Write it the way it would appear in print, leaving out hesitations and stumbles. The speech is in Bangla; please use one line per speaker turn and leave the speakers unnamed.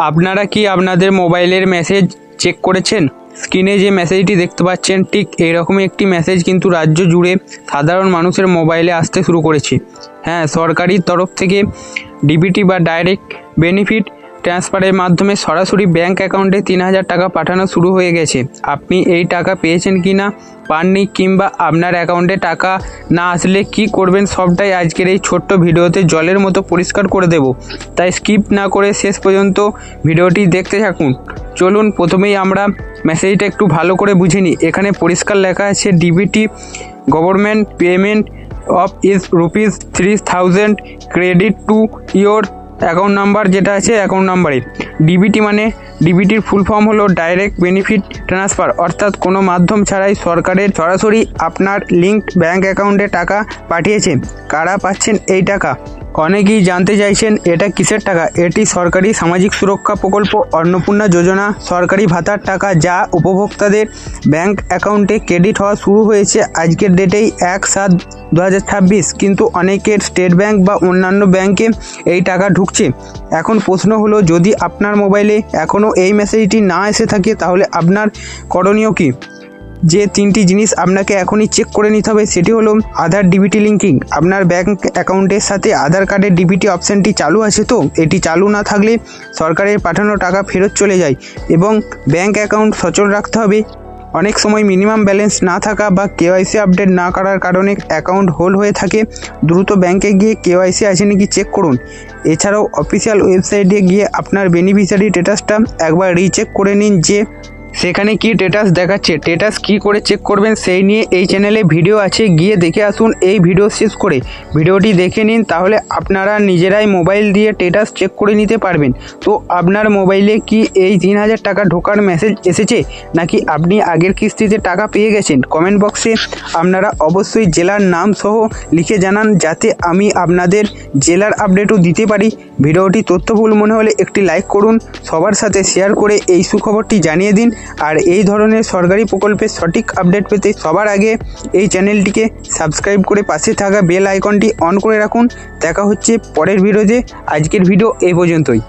আপনারা কি আপনাদের মোবাইলের মেসেজ চেক করেছেন? স্ক্রিনে যে মেসেজটি দেখতে পাচ্ছেন ঠিক এইরকমই একটি মেসেজ কিন্তু রাজ্য জুড়ে সাধারণ মানুষের মোবাইলে আসতে শুরু করেছে। হ্যাঁ, সরকারি তরফ থেকে ডিবিটি বা ডাইরেক্ট বেনিফিট ট্রান্সফারের মাধ্যমে সরাসরি ব্যাঙ্ক অ্যাকাউন্টে ৩,০০০ টাকা পাঠানো শুরু হয়ে গেছে। আপনি এই টাকা পেয়েছেন কি না, পাননি, কিংবা আপনার অ্যাকাউন্টে টাকা না আসলে কি করবেন, সবটাই আজকের এই ছোট্ট ভিডিওতে জলের মতো পরিষ্কার করে দেব। তাই স্কিপ না করে শেষ পর্যন্ত ভিডিওটি দেখতে থাকুন। চলুন প্রথমেই আমরা মেসেজটা একটু ভালো করে বুঝে নিই। এখানে পরিষ্কার লেখা আছে DBT government payment of ₹3,000 credit to your account number, যেটা আছে অ্যাকাউন্ট নাম্বারে। ডিবিটি মানে ডিবিটির ফুল ফর্ম হলো ডাইরেক্ট বেনিফিট ট্রান্সফার, অর্থাৎ কোনো মাধ্যম ছাড়াই সরকারের সরাসরি আপনার লিঙ্কড ব্যাঙ্ক অ্যাকাউন্টে টাকা পাঠিয়েছে। কারা পাচ্ছেন এই টাকা? অনেকেই জানতে চাইছেন এটা কিসের টাকা। এটি সরকারি সামাজিক সুরক্ষা প্রকল্প অন্নপূর্ণা যোজনা সরকারি ভাতার টাকা, যা উপভোক্তাদের ব্যাঙ্ক অ্যাকাউন্টে ক্রেডিট হওয়া শুরু হয়েছে আজকের ডেটেই 1/7/2026। কিন্তু অনেকের স্টেট ব্যাঙ্ক বা অন্যান্য ব্যাঙ্কে এই টাকা ঢুকছে। এখন প্রশ্ন হলো, যদি আপনার মোবাইলে এখনও এই মেসেজটি না এসে থাকে তাহলে আপনার করণীয় কী? যে তিনটি জিনিস আপনাকে এখনই চেক করে নিতে হবে সেটি হলো আধার ডিবিটি লিঙ্কিং। আপনার ব্যাঙ্ক অ্যাকাউন্টের সাথে আধার কার্ডের ডিবিটি অপশানটি চালু আছে তো? এটি চালু না থাকলে সরকারের পাঠানো টাকা ফেরত চলে যায়। এবং ব্যাঙ্ক অ্যাকাউন্ট সচল রাখতে হবে। অনেক সময় মিনিমাম ব্যালেন্স না থাকা বা কেওয়াইসি আপডেট না করার কারণে অ্যাকাউন্ট হোল্ড হয়ে থাকে। দ্রুত ব্যাঙ্কে গিয়ে কেওয়াইসি আছে নাকি চেক করুন। এছাড়াও অফিসিয়াল ওয়েবসাইটে গিয়ে আপনার বেনিফিশিয়ারি স্ট্যাটাসটা একবার রিচেক করে নিন যে সেখানে কি স্ট্যাটাস দেখাচ্ছে। স্ট্যাটাস কী করে চেক করবেন সেই নিয়ে এই চ্যানেলে ভিডিও আছে, গিয়ে দেখে আসুন। এই ভিডিও শেষ করে ভিডিওটি দেখে নিন, তাহলে আপনারা নিজেরাই মোবাইল দিয়ে স্ট্যাটাস চেক করে নিতে পারবেন। তো আপনার মোবাইলে কি এই ৩,০০০ টাকা ঢোকার মেসেজ এসেছে, নাকি আপনি আগের কিস্তিতে টাকা পেয়ে গেছেন? কমেন্ট বক্সে আপনারা অবশ্যই জেলার নাম সহ লিখে জানান, যাতে আমি আপনাদের জেলার আপডেটও দিতে পারি। ভিডিওটি তথ্যবহুল মনে হলে একটি লাইক করুন, সবার সাথে শেয়ার করে এই সুখবরটি জানিয়ে দিন। আর এই ধরনের সরকারি প্রকল্পের সঠিক আপডেট পেতে সবার আগে এই চ্যানেলটিকে সাবস্ক্রাইব করে পাশে থাকা বেল আইকনটি অন করে রাখুন। দেখা হচ্ছে পরের ভিডিওতে। আজকের ভিডিও এই পর্যন্তই।